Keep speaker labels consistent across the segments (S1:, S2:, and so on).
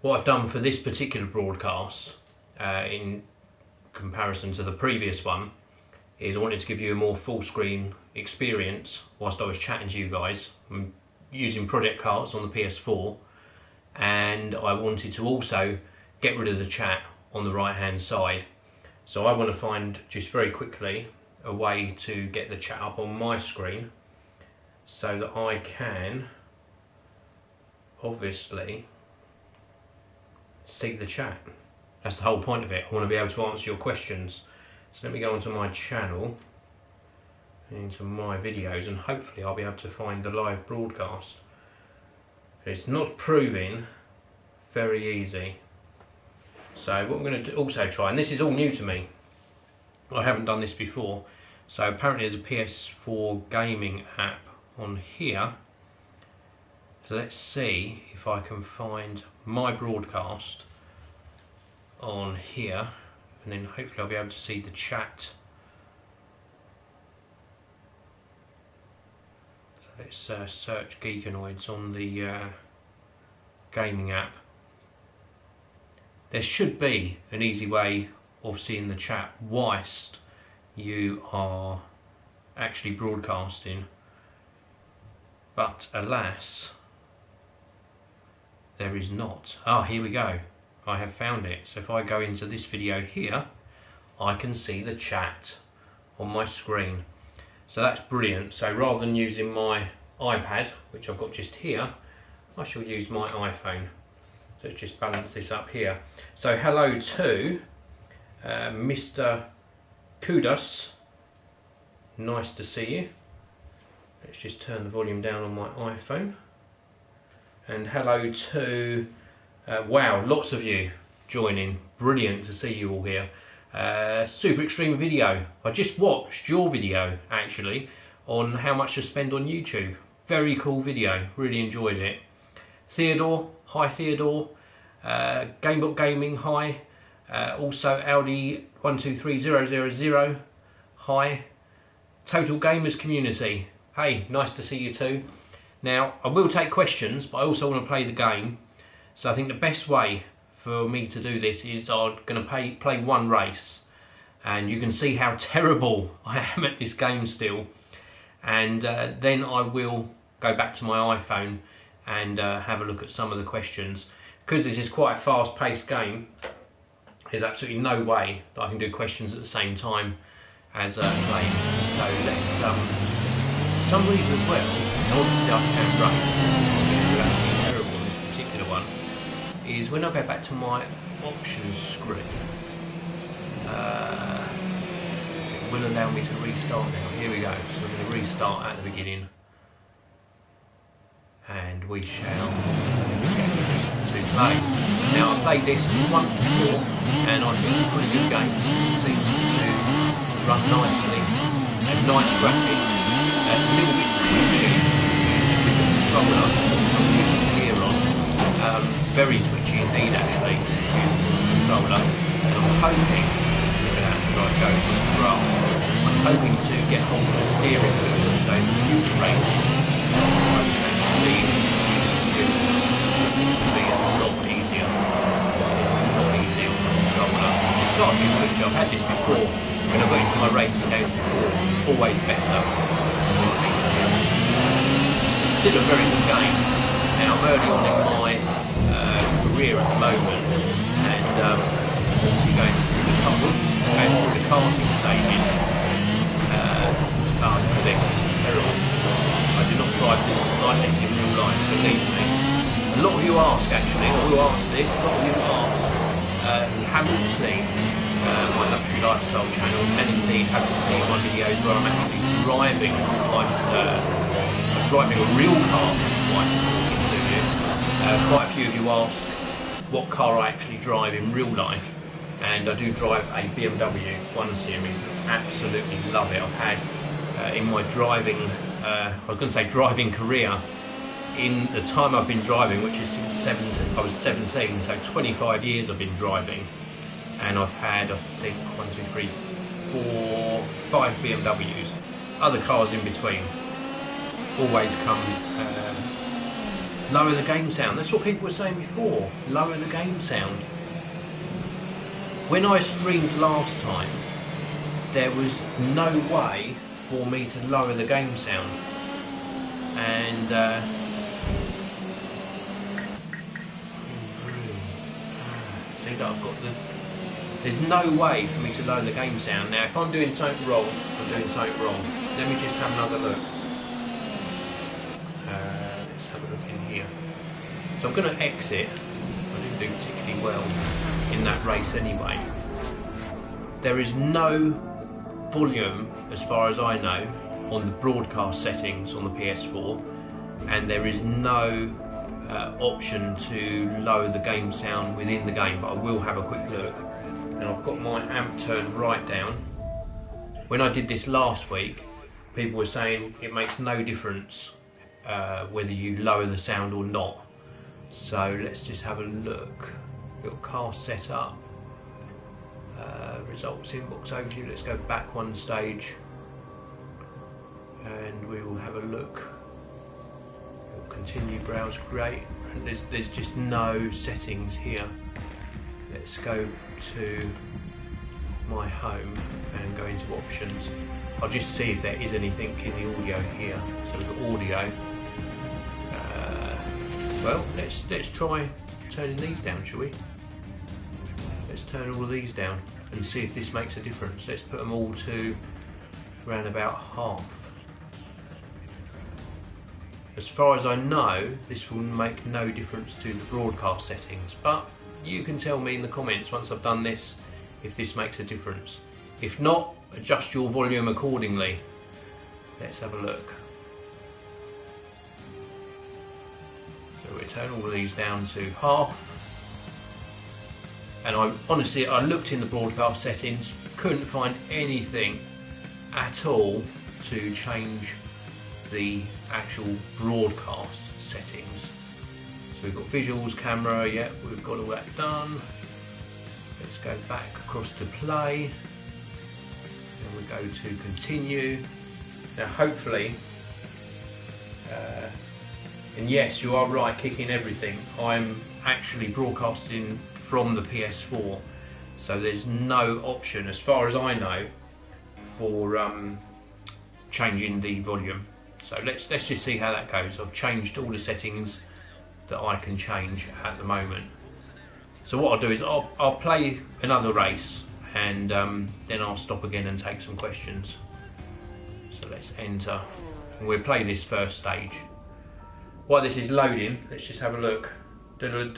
S1: what I've done for this particular broadcast, in comparison to the previous one, is I wanted to give you a more full screen experience whilst I was chatting to you guys. I'm using project cards on the PS4, and I wanted to also get rid of the chat on the right hand side. So I want to find, just very quickly, a way to get the chat up on my screen so that I can obviously see the chat. That's the whole point of it. I want to be able to answer your questions. So let me go onto my channel, into my videos, and hopefully I'll be able to find the live broadcast. It's not proving very easy. So what I'm going to also try, and this is all new to me, I haven't done this before. So apparently there's a PS4 gaming app on here. So let's see if I can find my broadcast on here, and then hopefully I'll be able to see the chat. So let's search Geekanoids on the gaming app. There should be an easy way of seeing the chat whilst you are actually broadcasting, but alas, there is not. Ah, here we go. I have found it. So if I go into this video here, I can see the chat on my screen. So that's brilliant. So rather than using my iPad, which I've got just here, I shall use my iPhone. So let's just balance this up here. So hello to Mr. Kudos. Nice to see you. Let's just turn the volume down on my iPhone. And hello to, wow, lots of you joining. Brilliant to see you all here. Super Extreme Video. I just watched your video, actually, on how much to spend on YouTube. Very cool video. Really enjoyed it. Theodore. Hi, Theodore. Gamebot Gaming. Hi. Also, Audi 123000. Hi. Total Gamers Community. Hey, nice to see you too. Now, I will take questions, but I also want to play the game. So I think the best way for me to do this is I'm going to play one race. And you can see how terrible I am at this game still. And then I will go back to my iPhone and have a look at some of the questions. Because this is quite a fast-paced game, there's absolutely no way that I can do questions at the same time as playing. So let's... some reason as well, obviously I can race, I'm actually terrible on this particular one, is when I go back to my options screen, it will allow me to restart now. Here we go, so I'm going to restart at the beginning, and we shall get to play. Now I've played this just once before, and I think it's a pretty good game. It seems to run nicely, and nice graphics. A little bit twitchy with the controller. I'm using the gear on. Very twitchy indeed, actually, with the controller. And I'm hoping, look at that, right, go for the grass. I'm hoping to get hold of the steering wheel of those future races. I can actually use to be a lot easier. It's not easy on the controller. It's got a few twitchy. I've had this before. When I got into my racing games before, always better. It's still a very good game. Now I'm early on in my career at the moment, and obviously going through the karting stages. This is terrible. I do not drive this like this in real life, believe me. A lot of you ask, actually, or who ask this, a lot of you ask, who haven't seen my luxury lifestyle channel, and indeed haven't seen my videos where I'm actually driving driving a real car while talking to you. Quite a few of you ask what car I actually drive in real life, and I do drive a BMW 1 Series. Absolutely love it. I've had in my driving, I was going to say driving career, in the time I've been driving, which is since I was 17, so 25 years I've been driving. And I've had, I think, 1, 2, 3, 4, 5 BMWs, other cars in between. Always come Lower the game sound. That's what people were saying before. Lower the game sound. When I streamed last time, there was no way for me to lower the game sound. And see that I've got the... There's no way for me to lower the game sound. Now if I'm doing something wrong, I'm doing something wrong. Let me just have another look. Let's have a look in here. So I'm going to exit. I didn't do particularly well in that race anyway. There is no volume, as far as I know, on the broadcast settings on the PS4, and there is no option to lower the game sound within the game, but I will have a quick look. And I've got my amp turned right down. When I did this last week, people were saying it makes no difference whether you lower the sound or not. So let's just have a look. Got car set up. Results inbox overview. Let's go back one stage and we will have a look. We'll continue browse create. And there's just no settings here. Let's go to my home and go into options. I'll just see if there is anything in the audio here. So we've got audio. Well, let's try turning these down, shall we? Let's turn all of these down and see if this makes a difference. Let's put them all to around about half. As far as I know, this will make no difference to the broadcast settings, but you can tell me in the comments once I've done this if this makes a difference. If not, adjust your volume accordingly. Let's have a look. So we turn all of these down to half. And honestly, I looked in the broadcast settings, couldn't find anything at all to change the actual broadcast settings. So we've got visuals, camera, yeah, we've got all that done. Let's go back across to play. And we go to continue. Now hopefully, and yes, you are right, kicking everything. I'm actually broadcasting from the PS4, so there's no option, as far as I know, for changing the volume. So let's just see how that goes. I've changed all the settings that I can change at the moment. So what I'll do is I'll play another race and then I'll stop again and take some questions. So let's enter and we'll play this first stage. While this is loading, let's just have a look. Turn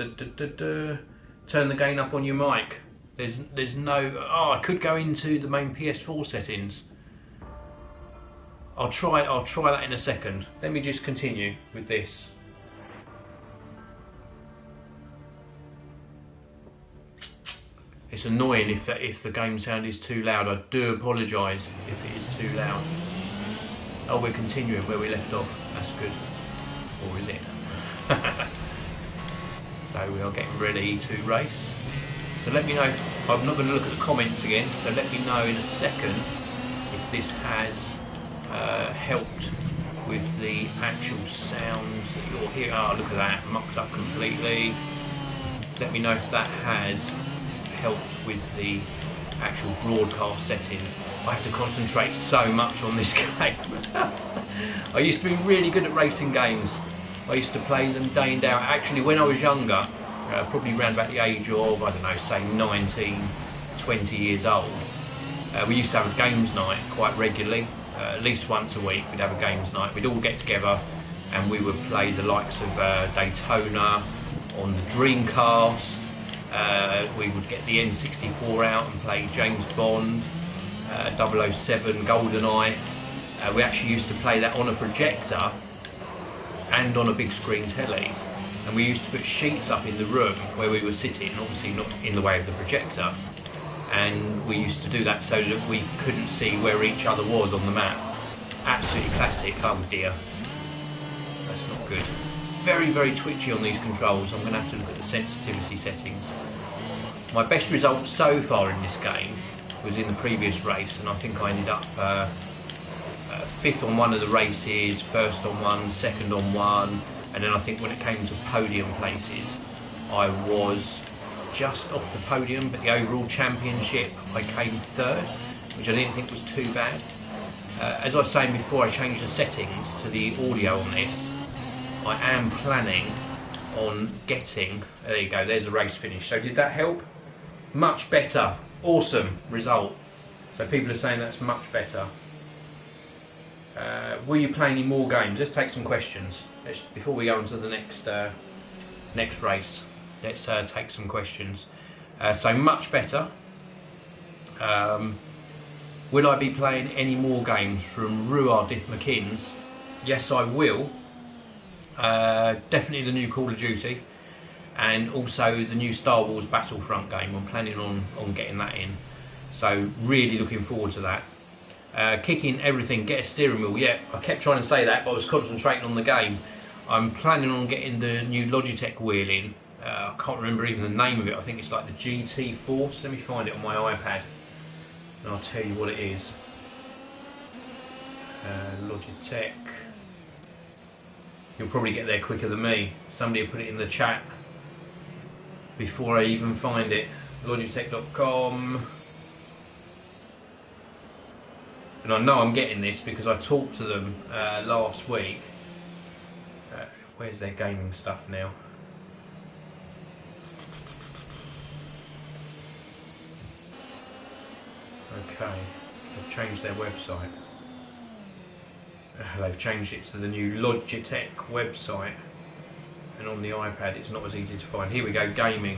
S1: the gain up on your mic. There's no... Oh, I could go into the main PS4 settings. I'll try that in a second. Let me just continue with this. It's annoying if the game sound is too loud. I do apologise if it is too loud. Oh, we're continuing where we left off. That's good. Or is it? So we are getting ready to race. So let me know. I'm not going to look at the comments again. So let me know in a second if this has helped with the actual sounds that you're hearing. Oh, look at that, mucked up completely. Let me know if that has helped with the actual broadcast settings. I have to concentrate so much on this game. I used to be really good at racing games. I used to play them day in day out. Actually, when I was younger, probably around about the age of, I don't know, say 19, 20 years old, we used to have a games night quite regularly. At least once a week we'd have a games night. We'd all get together and we would play the likes of Daytona on the Dreamcast. We would get the N64 out and play James Bond, 007, GoldenEye. We actually used to play that on a projector and on a big screen telly. And we used to put sheets up in the room where we were sitting, obviously not in the way of the projector. And we used to do that so that we couldn't see where each other was on the map. Absolutely classic. Oh dear, that's not good. Very, very twitchy on these controls. I'm going to have to look at the sensitivity settings. My best result so far in this game was in the previous race, and I think I ended up 5th on one of the races, 1st on one, 2nd on one, And then I think when it came to podium places, I was just off the podium, but the overall championship I came third, which I didn't think was too bad. As I was saying before, I changed the settings to the audio on this. I am planning on getting, there you go, there's the race finish. So did that help? Much better. Awesome result. So people are saying that's much better. Will you play any more games? Let's take some questions. Before we go on to the next race, let's take some questions. So much better. Will I be playing any more games from Ruardith McKinns? Yes, I will. Definitely the new Call of Duty, and also the new Star Wars Battlefront game. I'm planning on getting that in. So really looking forward to that. Kicking everything, get a steering wheel. Yeah, I kept trying to say that, but I was concentrating on the game. I'm planning on getting the new Logitech wheel in. I can't remember even the name of it. I think it's like the GT Force. Let me find it on my iPad and I'll tell you what it is. Logitech. You'll probably get there quicker than me. Somebody will put it in the chat before I even find it. Logitech.com. And I know I'm getting this because I talked to them last week. Where's their gaming stuff now? Okay, they've changed their website. They've changed it to the new Logitech website, and on the iPad it's not as easy to find. Here we go, gaming.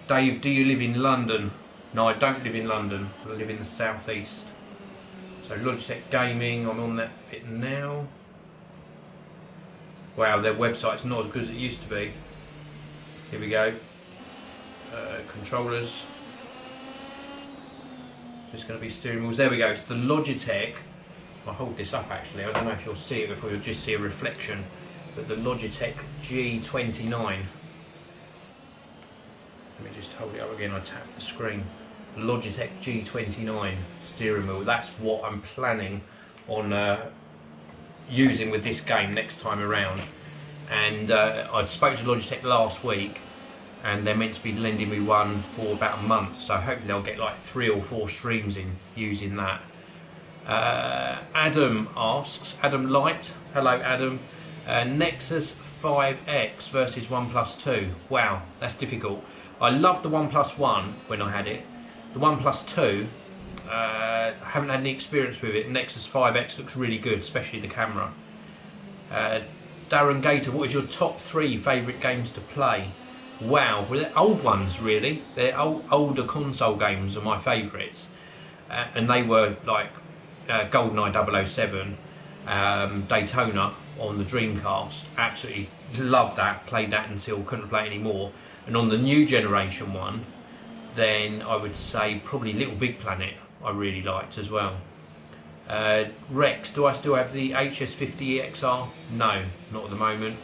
S1: Dave, do you live in London? No, I don't live in London. I live in the southeast. So Logitech gaming, I'm on that bit now. Wow, their website's not as good as it used to be. Here we go. Controllers. Just going to be steering wheels. There we go. It's the Logitech. I'll hold this up actually. I don't know if you'll see it, if you'll just see a reflection. But the Logitech G29. Let me just hold it up again. I tap the screen. Logitech G29 steering wheel. That's what I'm planning on using with this game next time around. And I spoke to Logitech last week, and they're meant to be lending me one for about a month. So hopefully I'll get like 3 or 4 streams in using that. Adam asks, Adam Light. Hello, Adam. Nexus 5X versus OnePlus 2. Wow, that's difficult. I loved the OnePlus 1 when I had it. The OnePlus 2, I haven't had any experience with it. Nexus 5X looks really good, especially the camera. Darren Gator, what is your top 3 favourite games to play? Wow, well, they're old ones really. They're older console games are my favourites. And they were like GoldenEye 007, Daytona on the Dreamcast. Absolutely loved that, played that until couldn't play anymore. And on the new generation one, then I would say probably Little Big Planet I really liked as well. Rex, do I still have the HS50 EXR? No, not at the moment.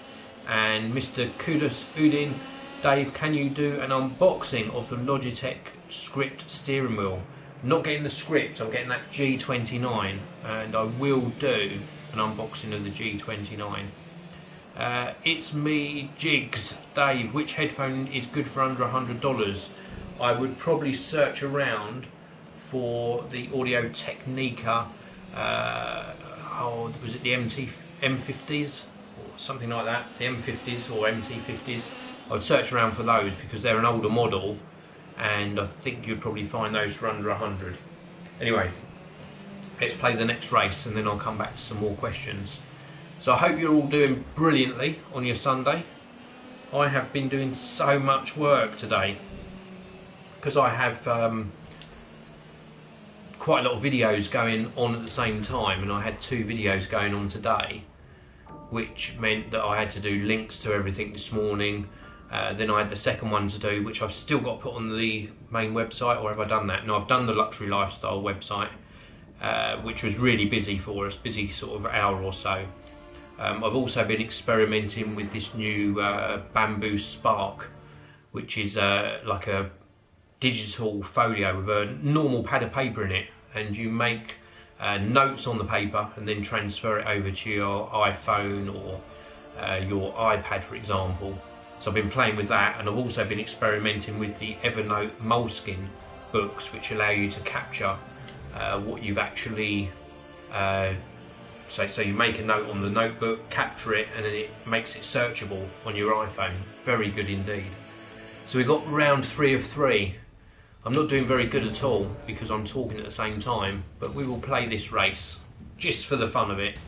S1: And Mr. Kudos Udin, Dave, can you do an unboxing of the Logitech Script steering wheel? Not getting the Script, I'm getting that G29, and I will do an unboxing of the G29. It's me, Jigs. Dave, which headphone is good for under $100? I would probably search around for the Audio Technica, was it the M50s? Or something like that, the M50s or MT50s. I would search around for those because they're an older model, and I think you'd probably find those for under 100. Anyway, let's play the next race and then I'll come back to some more questions. So I hope you're all doing brilliantly on your Sunday. I have been doing so much work today because I have quite a lot of videos going on at the same time, and I had 2 videos going on today, which meant that I had to do links to everything this morning. Then I had the second one to do, which I've still got put on the main website, or have I done that? No, I've done the Luxury Lifestyle website, which was really busy for us, busy sort of hour or so. I've also been experimenting with this new Bamboo Spark, which is like a digital folio with a normal pad of paper in it, and you make notes on the paper and then transfer it over to your iPhone or your iPad, for example. So I've been playing with that, and I've also been experimenting with the Evernote Moleskine books, which allow you to capture what you've actually so you make a note on the notebook, capture it, and then it makes it searchable on your iPhone. Very good indeed. So we got round 3 of 3. I'm not doing very good at all because I'm talking at the same time, but we will play this race just for the fun of it.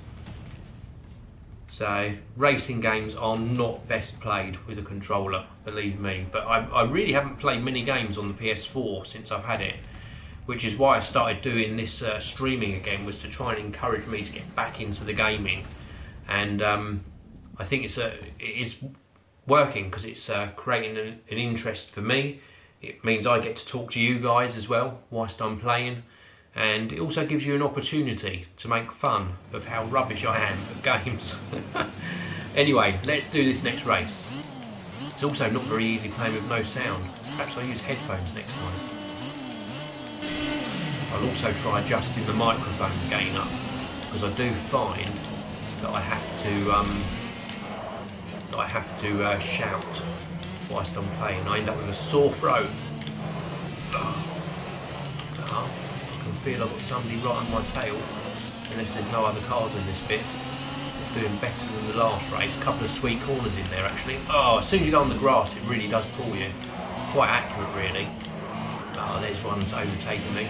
S1: So racing games are not best played with a controller, believe me, but I really haven't played many games on the PS4 since I've had it, which is why I started doing this streaming again, was to try and encourage me to get back into the gaming. And I think it is working, because it's creating an interest for me. It means I get to talk to you guys as well whilst I'm playing, and it also gives you an opportunity to make fun of how rubbish I am at games. Anyway, let's do this next race. It's also not very easy playing with no sound. Perhaps I'll use headphones next time. I'll also try adjusting the microphone gain up, because I do find that I have to shout whilst I'm playing. I end up with a sore throat. I can feel I've got somebody right on my tail, unless there's no other cars in this bit. It's doing better than the last race. A couple of sweet corners in there actually. Oh, as soon as you go on the grass, it really does pull you. Quite accurate really. Oh, there's one's overtaking me.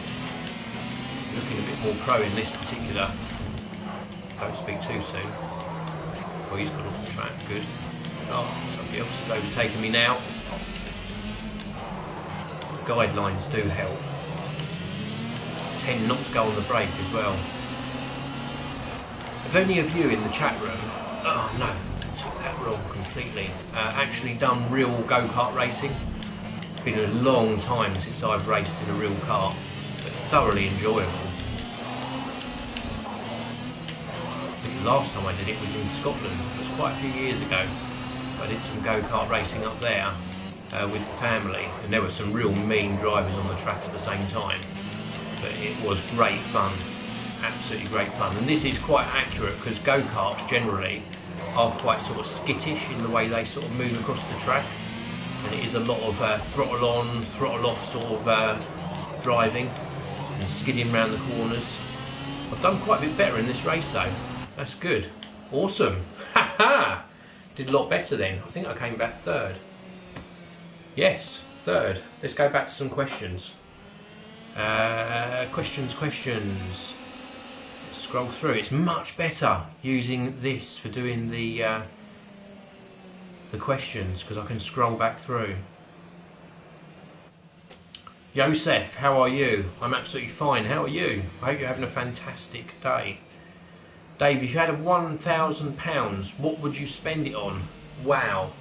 S1: Looking a bit more pro in this particular. Don't speak too soon. Oh, he's gone off the track. Good. Oh, somebody else is overtaking me now. Guidelines do help. Tend not to go on the brake as well. Have any of you in the chat room, oh no, I took that wrong completely, actually done real go-kart racing? It's been a long time since I've raced in a real car, but thoroughly enjoyable. I think the last time I did it was in Scotland. It was quite a few years ago. I did some go-kart racing up there with the family, and there were some real mean drivers on the track at the same time, but it was great fun, absolutely great fun. And this is quite accurate, because go-karts generally are quite sort of skittish in the way they sort of move across the track, and it is a lot of throttle on, throttle off sort of driving and skidding around the corners. I've done quite a bit better in this race though. That's good. Awesome. Ha! Did a lot better then. I think I came back third. Yes, third. Let's go back to some questions. Questions. Let's scroll through. It's much better using this for doing the questions, because I can scroll back through. Yosef, how are you? I'm absolutely fine. How are you? I hope you're having a fantastic day. Dave, if you had £1,000, what would you spend it on? Wow.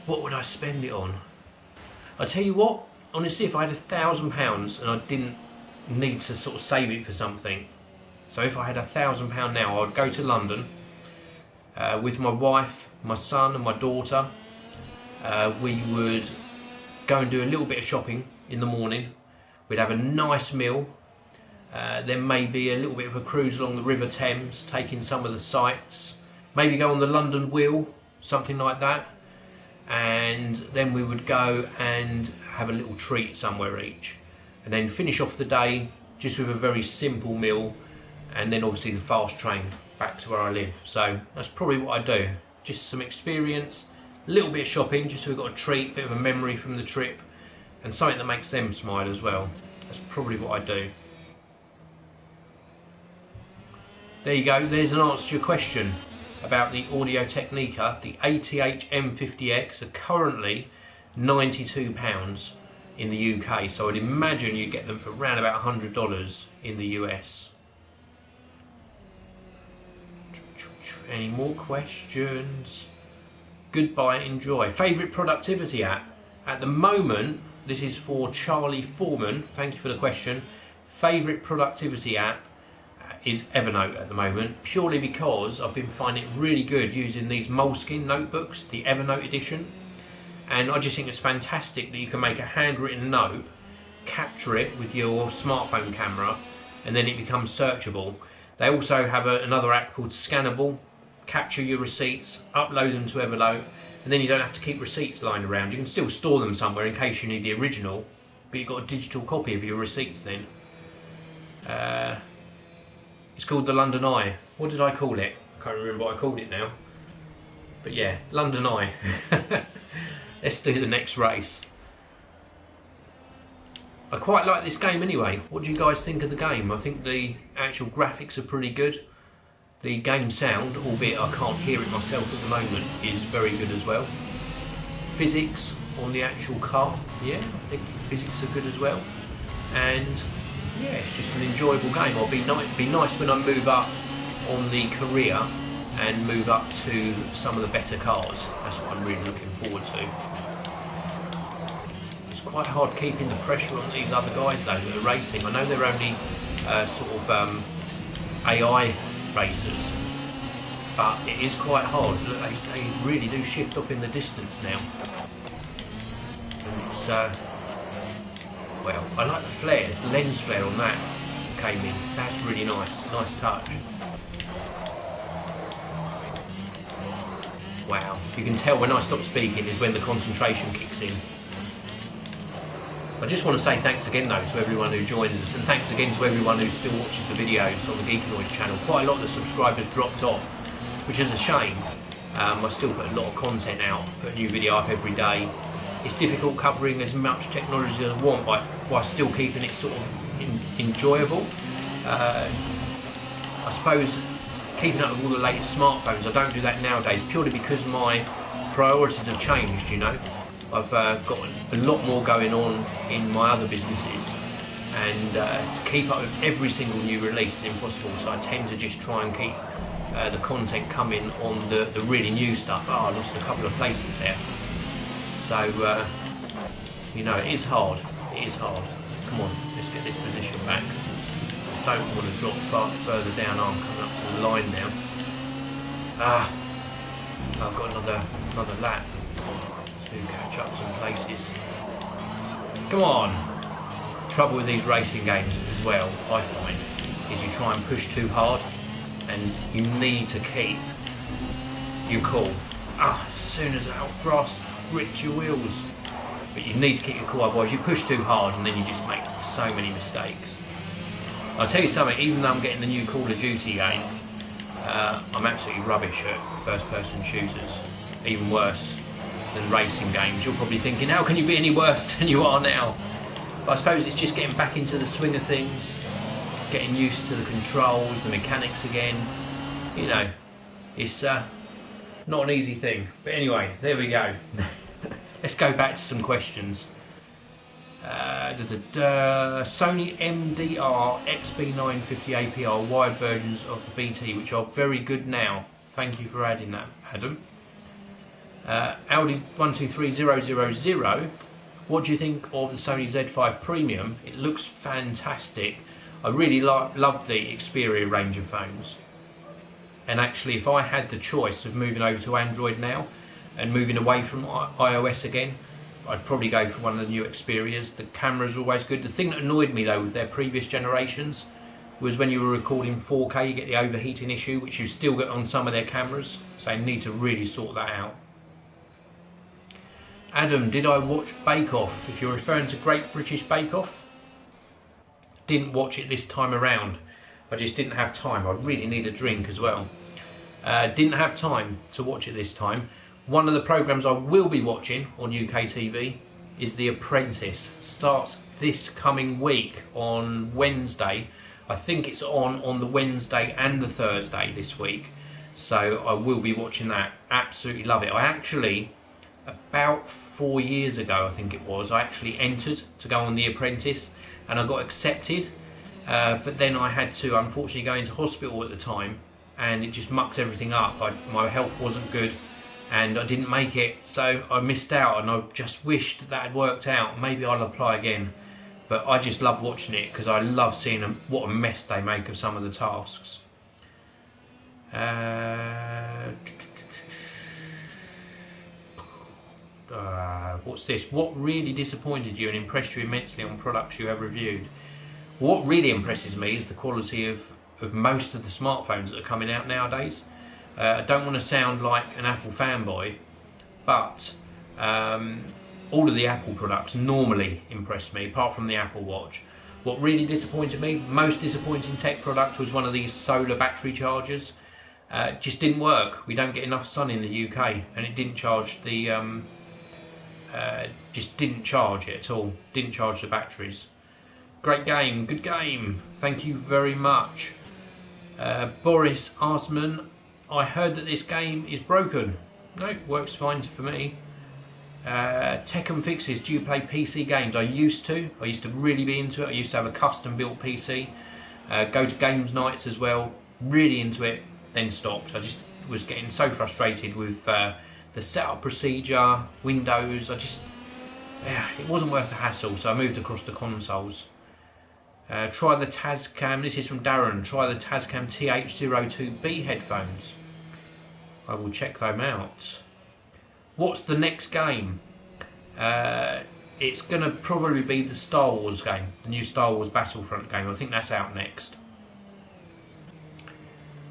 S1: What would I spend it on? I tell you what, honestly, if I had £1,000 and I didn't need to sort of save it for something, so if I had £1,000 now, I'd go to London with my wife, my son and my daughter. We would go and do a little bit of shopping in the morning. We'd have a nice meal. Then maybe a little bit of a cruise along the River Thames, taking some of the sights. Maybe go on the London Wheel, something like that. And then we would go and have a little treat somewhere each. And then finish off the day just with a very simple meal. And then obviously the fast train back to where I live. So that's probably what I do. Just some experience, a little bit of shopping, just so we've got a treat, a bit of a memory from the trip. And something that makes them smile as well. That's probably what I do. There you go, there's an answer to your question about the Audio Technica. The ATH M50X are currently £92 in the UK, so I'd imagine you'd get them for around about $100 in the US. Any more questions? Goodbye, enjoy. Favourite productivity app? At the moment, this is for Charlie Foreman. Thank you for the question. Favourite productivity app is Evernote at the moment, purely because I've been finding it really good using these Moleskine notebooks, the Evernote edition, and I just think it's fantastic that you can make a handwritten note, capture it with your smartphone camera, and then it becomes searchable. They also have another app called Scannable. Capture your receipts, upload them to Evernote, and then you don't have to keep receipts lying around. You can still store them somewhere in case you need the original, but you've got a digital copy of your receipts then. It's called the London Eye. What did I call it? I can't remember what I called it now. But yeah, London Eye. Let's do the next race. I quite like this game anyway. What do you guys think of the game? I think the actual graphics are pretty good. The game sound, albeit I can't hear it myself at the moment, is very good as well. Physics on the actual car, yeah, I think physics are good as well. And yeah, it's just an enjoyable game. It'll be nice when I move up on the career and move up to some of the better cars. That's what I'm really looking forward to. It's quite hard keeping the pressure on these other guys though that are racing. I know they're only AI racers, but it is quite hard. Look, they really do shift off in the distance now. And it's, well, I like the flares, the lens flare on that came in. That's really nice, nice touch. Wow, you can tell when I stop speaking is when the concentration kicks in. I just want to say thanks again though to everyone who joins us, and thanks again to everyone who still watches the videos on the Geekanoids channel. Quite a lot of the subscribers dropped off, which is a shame. I still put a lot of content out, put a new video up every day. It's difficult covering as much technology as I want while still keeping it sort of enjoyable. I suppose keeping up with all the latest smartphones, I don't do that nowadays purely because my priorities have changed, you know. I've got a lot more going on in my other businesses, and to keep up with every single new release is impossible, so I tend to just try and keep the content coming on the really new stuff. Oh, I lost a couple of places there. So, you know, it is hard. It is hard. Come on, let's get this position back. I don't want to drop further down. I'm coming up to the line now. I've got another lap to catch up some places. Come on! Trouble with these racing games as well, I find, is you try and push too hard, and you need to keep your cool. As soon as that grass grips your wheels. But you need to keep your cool, otherwise you push too hard and then you just make so many mistakes. I'll tell you something, even though I'm getting the new Call of Duty game, I'm absolutely rubbish at first-person shooters, even worse than racing games. You're probably thinking, how can you be any worse than you are now? But I suppose it's just getting back into the swing of things, getting used to the controls, the mechanics again. You know, it's not an easy thing. But anyway, there we go. Let's go back to some questions. Sony MDR XB950 APR wide versions of the BT, which are very good now. Thank you for adding that, Adam. Audi 123000. What do you think of the Sony Z5 Premium? It looks fantastic. I really love the Xperia range of phones. And actually, if I had the choice of moving over to Android now and moving away from iOS again, I'd probably go for one of the new Xperias. The camera's always good. The thing that annoyed me though with their previous generations was when you were recording 4K, you get the overheating issue, which you still get on some of their cameras. So they need to really sort that out. Adam, did I watch Bake Off? If you're referring to Great British Bake Off, didn't watch it this time around. I just didn't have time. I really need a drink as well. Didn't have time to watch it this time. One of the programmes I will be watching on UK TV is The Apprentice. Starts this coming week on Wednesday. I think it's on the Wednesday and the Thursday this week. So I will be watching that. Absolutely love it. I actually, about 4 years ago I think it was, I actually entered to go on The Apprentice and I got accepted. But then I had to unfortunately go into hospital at the time and it just mucked everything up. My health wasn't good and I didn't make it, so I missed out, and I just wished that had worked out. Maybe I'll apply again. But I just love watching it because I love seeing what a mess they make of some of the tasks. What's this? What really disappointed you and impressed you immensely on products you have reviewed? What really impresses me is the quality of most of the smartphones that are coming out nowadays. I don't want to sound like an Apple fanboy, but all of the Apple products normally impress me, apart from the Apple Watch. What really disappointed me, most disappointing tech product, was one of these solar battery chargers. It just didn't work. We don't get enough sun in the UK, and it didn't charge the, just didn't charge it at all. Didn't charge the batteries. Great game, good game. Thank you very much. Boris Arsman, I heard that this game is broken. No, it works fine for me. Tech and Fixes, do you play PC games? I used to really be into it. I used to have a custom built PC. Go to games nights as well, really into it, then stopped. I just was getting so frustrated with the setup procedure, Windows. It wasn't worth the hassle, so I moved across to consoles. Try the Tascam, this is from Darren, try the Tascam TH02B headphones. I will check them out. What's the next game? It's going to probably be the Star Wars game, the new Star Wars Battlefront game. I think that's out next.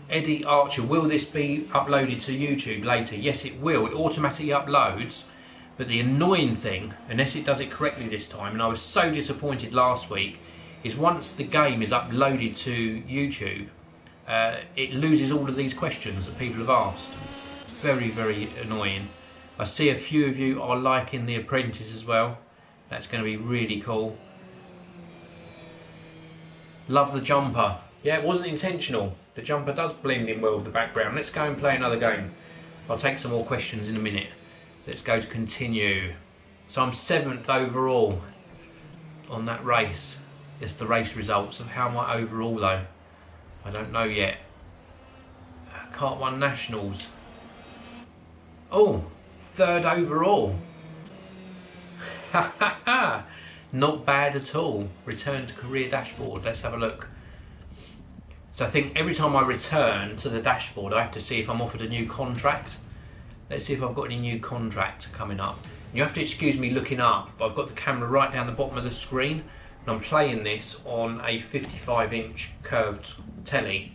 S1: Eddie Archer, will this be uploaded to YouTube later? Yes, it will. It automatically uploads, but the annoying thing, unless it does it correctly this time, and I was so disappointed last week, is once the game is uploaded to YouTube, it loses all of these questions that people have asked. Very, very annoying. I see a few of you are liking The Apprentice as well. That's going to be really cool. Love the jumper. Yeah, it wasn't intentional. The jumper does blend in well with the background. Let's go and play another game. I'll take some more questions in a minute. Let's go to continue. So I'm 7th overall on that race. It's the race results. Of how am I overall though? I don't know yet. Kart 1 Nationals. Oh, 3rd overall. Not bad at all. Return to career dashboard. Let's have a look. So I think every time I return to the dashboard, I have to see if I'm offered a new contract. Let's see if I've got any new contract coming up. You have to excuse me looking up, but I've got the camera right down the bottom of the screen, and I'm playing this on a 55-inch curved telly,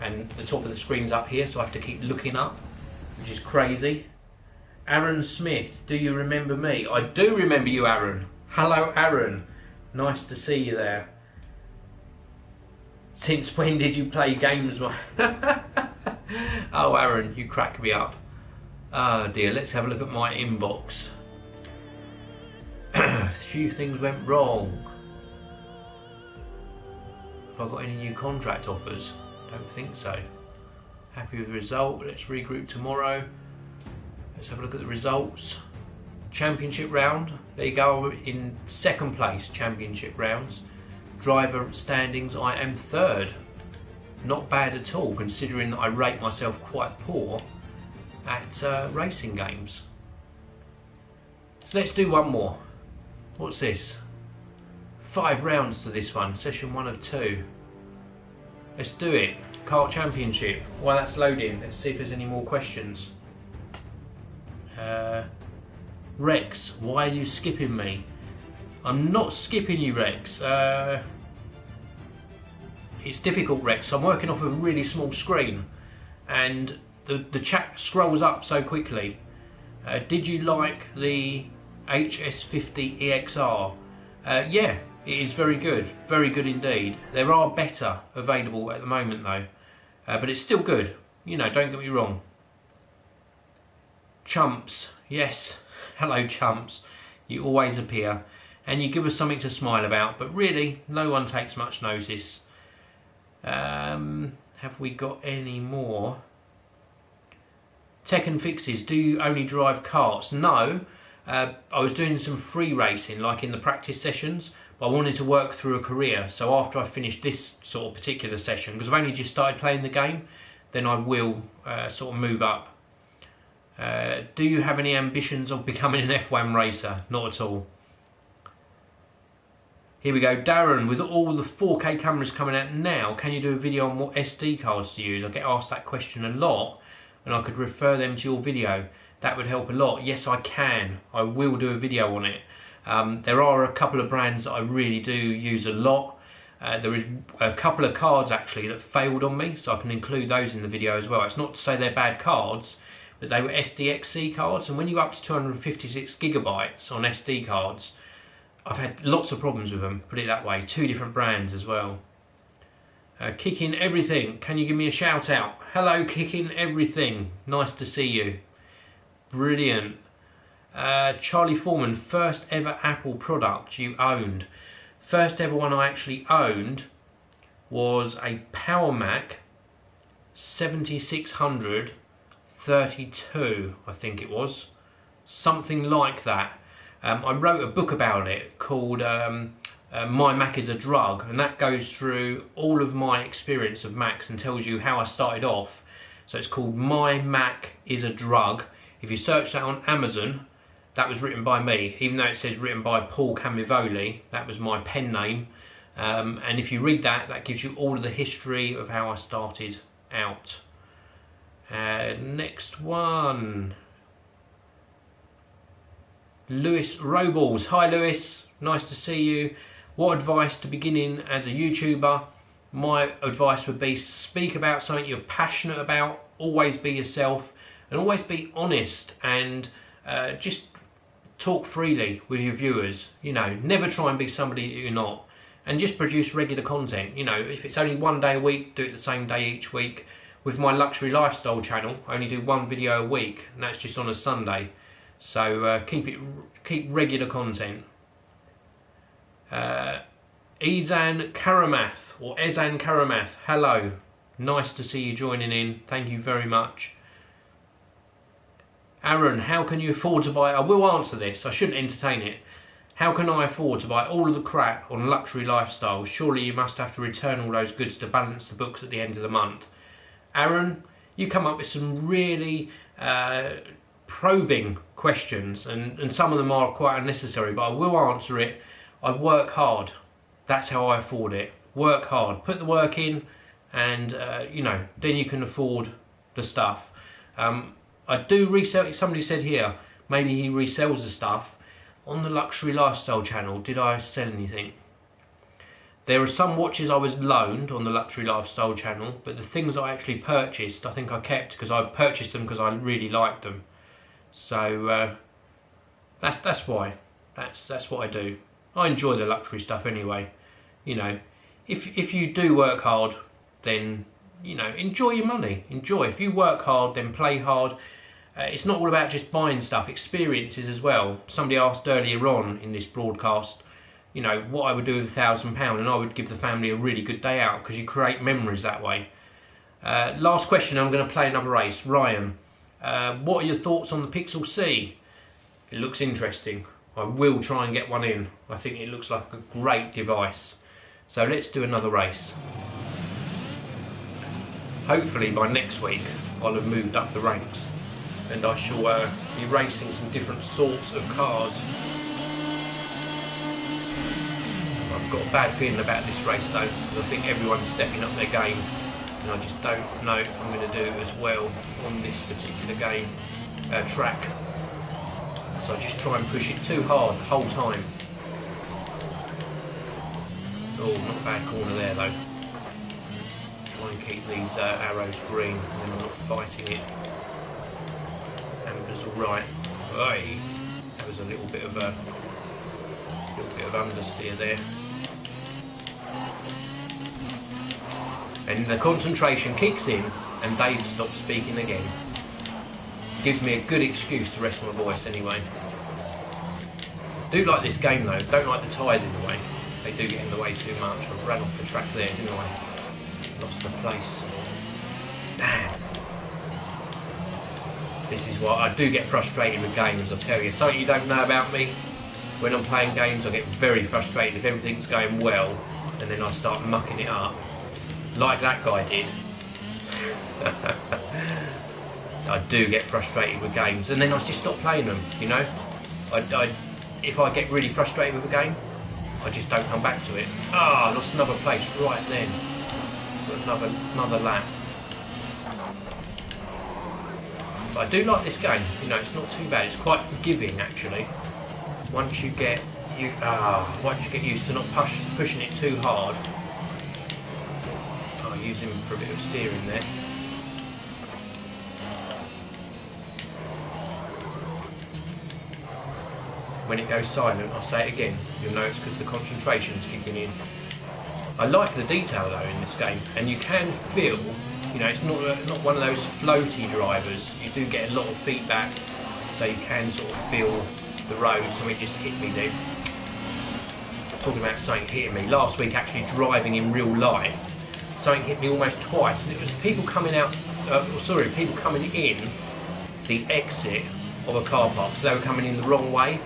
S1: and the top of the screen's up here, so I have to keep looking up, which is crazy. Aaron Smith, do you remember me? I do remember you, Aaron. Hello, Aaron. Nice to see you there. Since when did you play games? Oh, Aaron, you crack me up. Oh dear, let's have a look at my inbox. A few things went wrong. Have I got any new contract offers? Don't think so. Happy with the result. Let's regroup tomorrow. Let's have a look at the results. Championship round. There you go. In 2nd place, championship rounds. Driver standings, I am 3rd. Not bad at all, considering that I rate myself quite poor at racing games. So let's do one more. What's this? 5 rounds to this one. Session 1 of 2. Let's do it. Kart Championship. While that's loading, let's see if there's any more questions. Rex, why are you skipping me? I'm not skipping you, Rex. It's difficult, Rex. I'm working off a really small screen, and the chat scrolls up so quickly. Did you like the HS50 EXR? Yeah, it is very good indeed. There are better available at the moment though, but it's still good. You know, don't get me wrong. Chumps, yes. Hello, chumps. You always appear, and you give us something to smile about, but really, no one takes much notice. Have we got any more? Tech and Fixes, do you only drive karts? No, I was doing some free racing, like in the practice sessions, but I wanted to work through a career, so after I finish this sort of particular session, because I've only just started playing the game, then I will sort of move up. Do you have any ambitions of becoming an F1 racer? Not at all. Here we go, Darren, with all the 4K cameras coming out now, can you do a video on what SD cards to use? I get asked that question a lot, and I could refer them to your video. That would help a lot. Yes, I can. I will do a video on it. There are a couple of brands that I really do use a lot. There is a couple of cards actually that failed on me, so I can include those in the video as well. It's not to say they're bad cards, but they were SDXC cards, and when you go up to 256 gigabytes on SD cards, I've had lots of problems with them, put it that way. 2 different brands as well. Kicking Everything, can you give me a shout out? Hello Kicking Everything, nice to see you. Brilliant. Charlie Foreman, first ever Apple product you owned. First ever one I actually owned was a Power Mac 7600 32, I think it was. Something like that. I wrote a book about it called My Mac is a Drug, and that goes through all of my experience of Macs and tells you how I started off. So it's called My Mac is a Drug. If you search that on Amazon, that was written by me, even though it says written by Paul Camivoli, that was my pen name. And if you read that, that gives you all of the history of how I started out. Next one. Lewis Robles. Hi Lewis, nice to see you. What advice to beginning as a YouTuber? My advice would be speak about something you're passionate about, always be yourself, and always be honest, and just talk freely with your viewers. You know, never try and be somebody that you're not, and just produce regular content. You know, if it's only one day a week, do it the same day each week. With my luxury lifestyle channel, I only do 1 video a week, and that's just on a Sunday. So keep regular content. Ezan Karamath, or Ezan Karamath, hello, nice to see you joining in, thank you very much. Aaron, how can you afford to buy, I will answer this, I shouldn't entertain it. How can I afford to buy all of the crap on luxury lifestyle? Surely you must have to return all those goods to balance the books at the end of the month. Aaron, you come up with some really probing questions, and some of them are quite unnecessary, but I will answer it. I work hard. That's how I afford it. Work hard. Put the work in, and you know, then you can afford the stuff. I do resell. Somebody said here, maybe he resells the stuff. On the Luxury Lifestyle channel, did I sell anything? There are some watches I was loaned on the Luxury Lifestyle channel, but the things I actually purchased, I think I kept because I purchased them because I really liked them. So that's why. That's what I do. I enjoy the luxury stuff anyway. You know, if you do work hard, then, you know, enjoy your money. Enjoy. If you work hard, then play hard. It's not all about just buying stuff, experiences as well. Somebody asked earlier on in this broadcast, you know, what I would do with £1,000, and I would give the family a really good day out, because you create memories that way. Last question, I'm going to play another race. Ryan, what are your thoughts on the Pixel C? It looks interesting. I will try and get one in. I think it looks like a great device. So let's do another race. Hopefully by next week I'll have moved up the ranks, and I shall be racing some different sorts of cars. I've got a bad feeling about this race though, because I think everyone's stepping up their game, and I just don't know if I'm going to do as well on this particular game track. So I just try and push it too hard the whole time. Oh, not a bad corner there though. Try and keep these arrows green, and then I'm not fighting it. Amber's alright. Hey, that was a little bit of understeer there. And the concentration kicks in, and Dave stops speaking again. Gives me a good excuse to rest my voice anyway. Do like this game though, don't like the tyres in the way. They do get in the way too much. I ran off the track there, didn't I? Lost the place. Damn. This is why I do get frustrated with games, I tell you. Something you don't know about me, when I'm playing games I get very frustrated if everything's going well, and then I start mucking it up. Like that guy did. I do get frustrated with games, and then I just stop playing them, you know. If I get really frustrated with a game, I just don't come back to it. Ah, I lost another place right then. Another lap. But I do like this game, you know, it's not too bad. It's quite forgiving actually. Once you get used to not pushing it too hard, use him for a bit of steering there. When it goes silent, I'll say it again, you'll know it's because the concentration's kicking in. I like the detail though in this game, and you can feel, you know, it's not one of those floaty drivers. You do get a lot of feedback, so you can sort of feel the road. Something just hit me then. Talking about something hitting me, last week actually driving in real life, something hit me almost twice, and it was people coming out, people coming in the exit of a car park, so they were coming in the wrong way.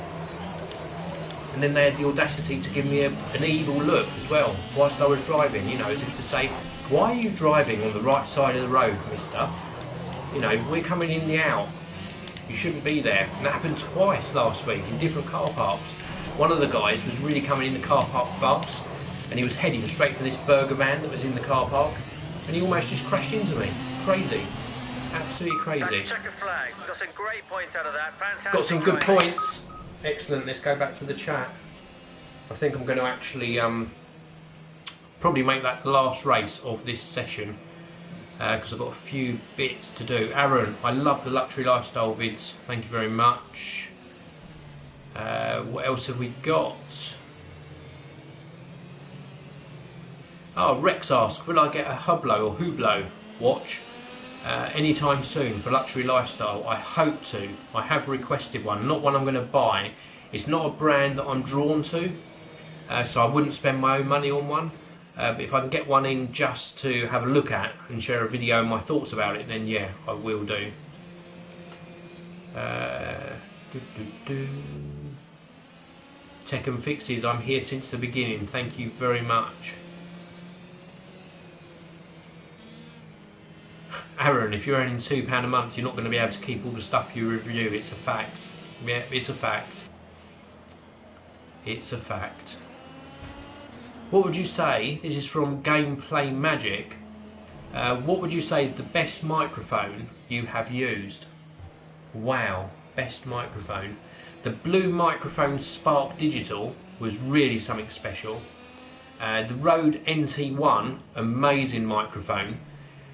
S1: And then they had the audacity to give me an evil look as well whilst I was driving, you know, as if to say, why are you driving on the right side of the road, mister? You know, we're coming in the out. You shouldn't be there. And that happened twice last week in different car parks. One of the guys was really coming in the car park fast, and he was heading straight for this burger van that was in the car park, and he almost just crashed into me. Crazy. Absolutely crazy.
S2: Check a flag. Got some great points out of that. Fantastic.
S1: Got some good points. Excellent, let's go back to the chat. I think I'm going to actually probably make that the last race of this session, because I've got a few bits to do. Aaron, I love the luxury lifestyle vids, thank you very much. What else have we got? Oh, Rex asks, will I get a Hublot or Hublot watch anytime soon for luxury lifestyle? I hope to. I have requested one, not one I'm going to buy. It's not a brand that I'm drawn to, so I wouldn't spend my own money on one, but if I can get one in just to have a look at and share a video and my thoughts about it, then yeah, I will do. Tech and Fixes, I'm here since the beginning, thank you very much. Aaron, if you're earning £2 a month, you're not going to be able to keep all the stuff you review. It's a fact. Yeah, it's a fact. It's a fact. What would you say, this is from Gameplay Magic, what would you say is the best microphone you have used? Wow, best microphone. The Blue Microphone Spark Digital was really something special. The Rode NT1, amazing microphone.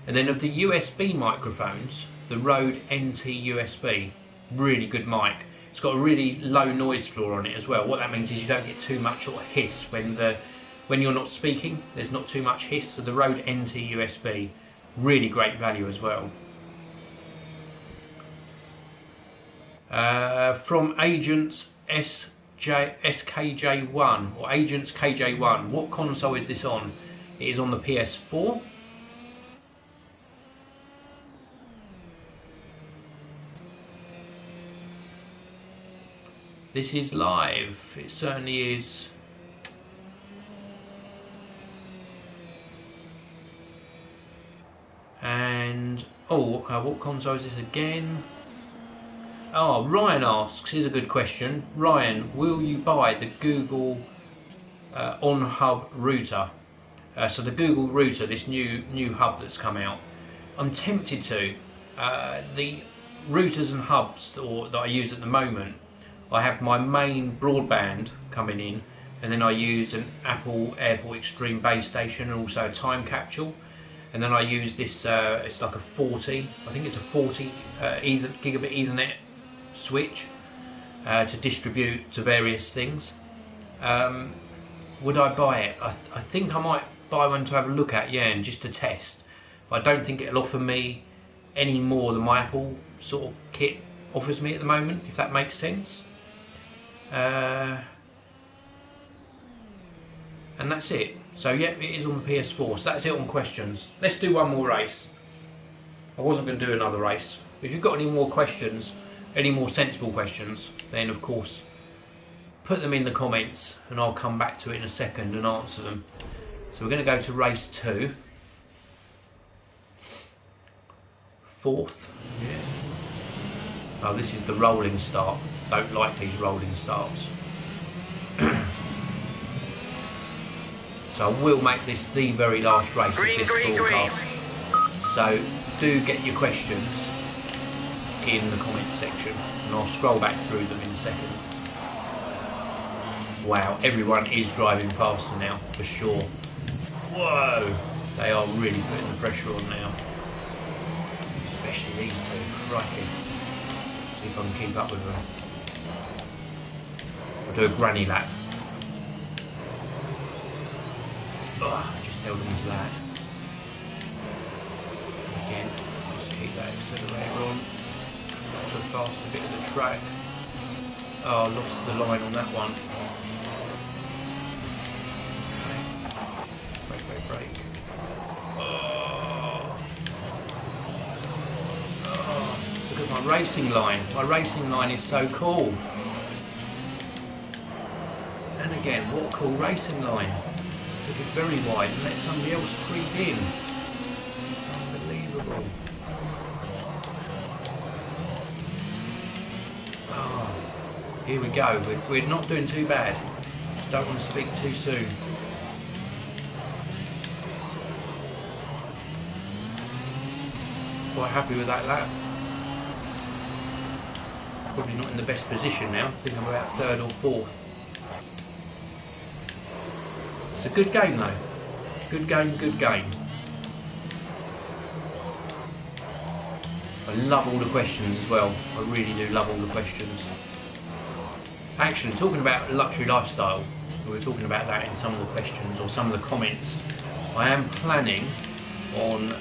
S1: And then of the USB microphones, the Rode NT USB, really good mic. It's got a really low noise floor on it as well. What that means is you don't get too much sort of hiss when you're not speaking. There's not too much hiss. So the Rode NT USB, really great value as well. From Agents SKJ1 or Agents KJ1, what console is this on? It is on the PS4. This is live, it certainly is. And, what console is this again? Oh, Ryan asks, here's a good question. Ryan, will you buy the Google on-hub router? So the Google router, this new hub that's come out. I'm tempted to. The routers and hubs that I use at the moment, I have my main broadband coming in, and then I use an Apple Airport Extreme base station and also a time capsule, and then I use this, it's like a 40, I think it's a 40 gigabit Ethernet switch to distribute to various things. Would I buy it? I think I might buy one to have a look at, yeah, and just to test, but I don't think it'll offer me any more than my Apple sort of kit offers me at the moment, if that makes sense. And that's it. So yeah, it is on the PS4. So that's it on questions. Let's do one more race. I wasn't going to do another race. If you've got any more questions, any more sensible questions, then of course put them in the comments and I'll come back to it in a second and answer them. So we're going to go to race 2. Fourth. Yeah. Oh, this is the rolling start. Don't like these rolling starts. So I will make this the very last race of this broadcast. So do get your questions in the comments section and I'll scroll back through them in a second. Wow, everyone is driving faster now, for sure. Whoa! They are really putting the pressure on now. Especially these two. Crikey. See if I can keep up with them. I'll do a granny lap. Oh, I just held into that. Again, just keep that accelerator on. To a faster bit of the track. Oh, I lost the line on that one. Okay. Brake. Oh. Look at my racing line. My racing line is so cool. And again, what a cool racing line. Took it very wide and let somebody else creep in. Unbelievable. Oh, here we go. We're not doing too bad. Just don't want to speak too soon. Quite happy with that lap. Probably not in the best position now. I think I'm about third or fourth. It's a good game though. Good game, good game. I love all the questions as well. I really do love all the questions. Actually, talking about luxury lifestyle, we were talking about that in some of the questions or some of the comments. I am planning on,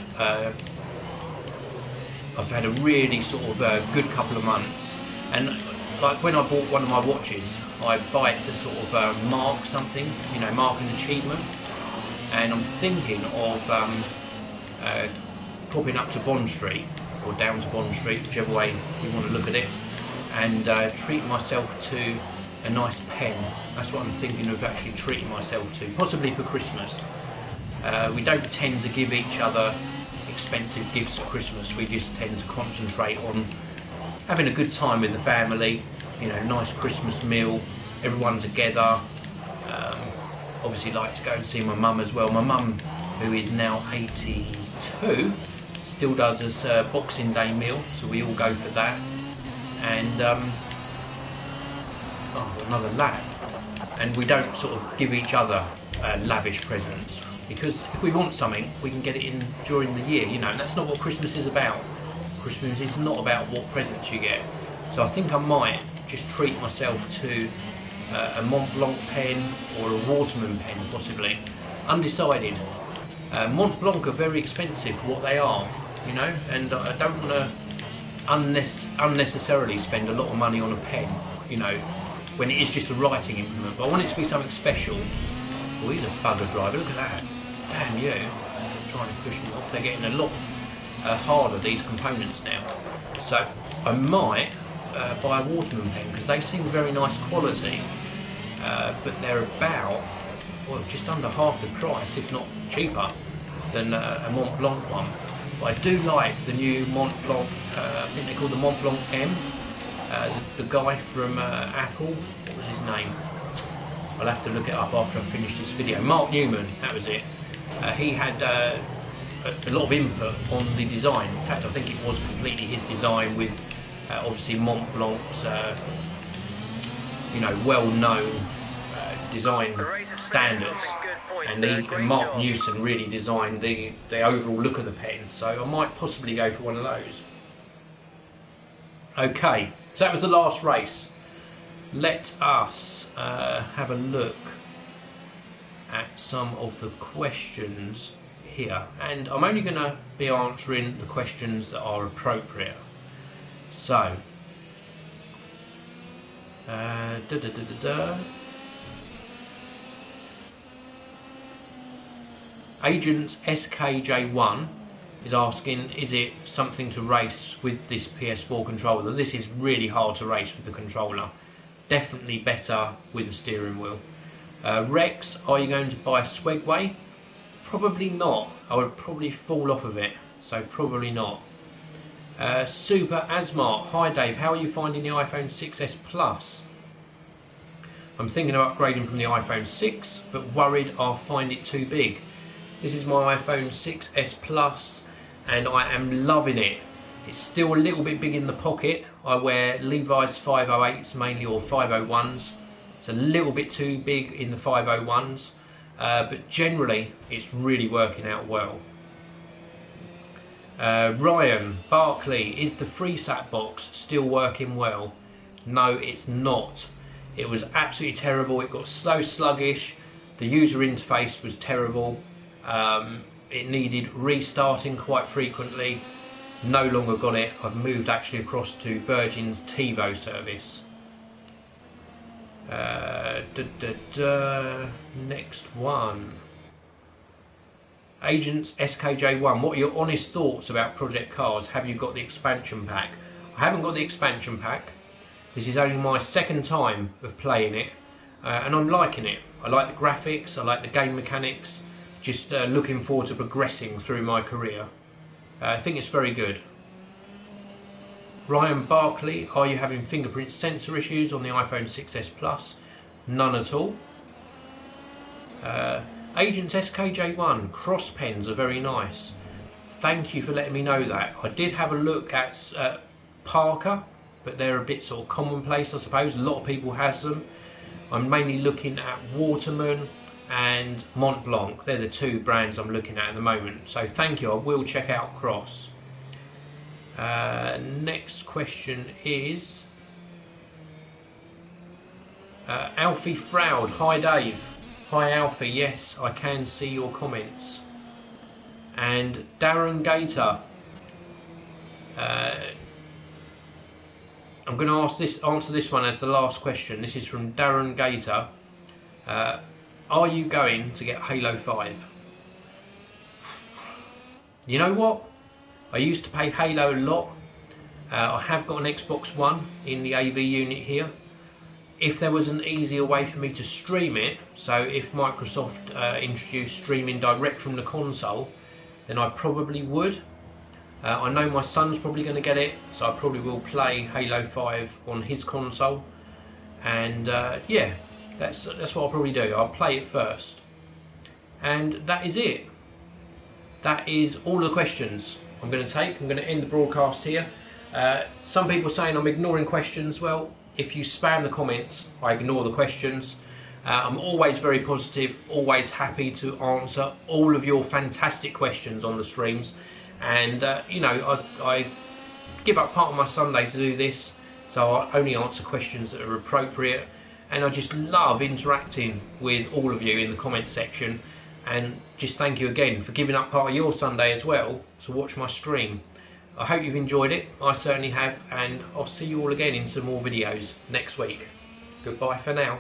S1: I've had a really sort of good couple of months, and like when I bought one of my watches, I buy it to sort of mark something, you know, mark an achievement, and I'm thinking of popping up to Bond Street, or down to Bond Street, whichever way you want to look at it, and treat myself to a nice pen. That's what I'm thinking of actually treating myself to, possibly for Christmas. We don't tend to give each other expensive gifts at Christmas. We just tend to concentrate on having a good time with the family, you know, nice Christmas meal, everyone together. Obviously like to go and see my mum as well. My mum, who is now 82, still does us a Boxing Day meal, so we all go for that. And oh, another lap. And we don't sort of give each other lavish presents, because if we want something, we can get it in during the year, you know, and that's not what Christmas is about. Christmas is not about what presents you get. So I think I might just treat myself to a Mont Blanc pen or a Waterman pen, possibly. Undecided. Mont Blanc are very expensive for what they are, you know, and I don't want to unnecessarily spend a lot of money on a pen, you know, when it is just a writing implement. But I want it to be something special. Oh, he's a bugger driver, look at that. Damn you. Trying to push them off. They're getting a lot harder, these components now. So I might buy a Waterman pen, because they seem very nice quality, but they're about, well, just under half the price, if not cheaper, than a Mont Blanc one. But I do like the new Mont Blanc, I think they call the Mont Blanc M. The guy from Apple, what was his name? I'll have to look it up after I finish this video. Mark Newman, that was it. He had a lot of input on the design. In fact, I think it was completely his design, with obviously Mont Blanc's, you know, well-known design standards. And Mark Newson really designed the overall look of the pen. So I might possibly go for one of those. Okay, so that was the last race. Let us have a look at some of the questions here, and I'm only going to be answering the questions that are appropriate. So Agents SKJ1 is asking, is it something to race with this PS4 controller? This is really hard to race with the controller. Definitely better with the steering wheel. Rex, are you going to buy a Swegway? Probably not. I would probably fall off of it, so probably not. Super Asmart, hi Dave, how are you finding the iPhone 6s Plus? I'm thinking of upgrading from the iPhone 6, but worried I'll find it too big. This is my iPhone 6s Plus, and I am loving it. It's still a little bit big in the pocket. I wear Levi's 508s mainly, or 501s. It's a little bit too big in the 501s, but generally it's really working out well. Ryan Barkley, is the FreeSat box still working well? No, it's not. It was absolutely terrible. It got so sluggish. The user interface was terrible. It needed restarting quite frequently. No longer got it. I've moved actually across to Virgin's TiVo service. Next one. Agents SKJ1, what are your honest thoughts about Project Cars? Have you got the expansion pack? I haven't got the expansion pack. This is only my second time of playing it, and I'm liking it. I like the graphics, I like the game mechanics, just looking forward to progressing through my career. I think it's very good. Ryan Barkley, are you having fingerprint sensor issues on the iPhone 6s Plus? None at all. Agents SKJ1, cross pens are very nice. Thank you for letting me know that. I did have a look at Parker, but they're a bit sort of commonplace, I suppose. A lot of people has them. I'm mainly looking at Waterman and Mont Blanc. They're the two brands I'm looking at the moment. So thank you, I will check out Cross. Next question is Alfie Froud. Hi Dave. Hi Alfie, yes, I can see your comments. And Darren Gator, I'm going to answer this one as the last question. This is from Darren Gator. Are you going to get Halo 5? You know what? I used to play Halo a lot. I have got an Xbox One in the AV unit here. If there was an easier way for me to stream it, so if Microsoft introduced streaming direct from the console, then I probably would. I know my son's probably going to get it, so I probably will play Halo 5 on his console. And yeah, that's what I'll probably do. I'll play it first. And that is it. That is all the questions I'm going to take. I'm going to end the broadcast here. Some people saying I'm ignoring questions. Well, if you spam the comments, I ignore the questions. I'm always very positive, always happy to answer all of your fantastic questions on the streams. And you know, I give up part of my Sunday to do this, so I only answer questions that are appropriate. And I just love interacting with all of you in the comment section. And just thank you again for giving up part of your Sunday as well to watch my stream. I hope you've enjoyed it. I certainly have, and I'll see you all again in some more videos next week. Goodbye for now.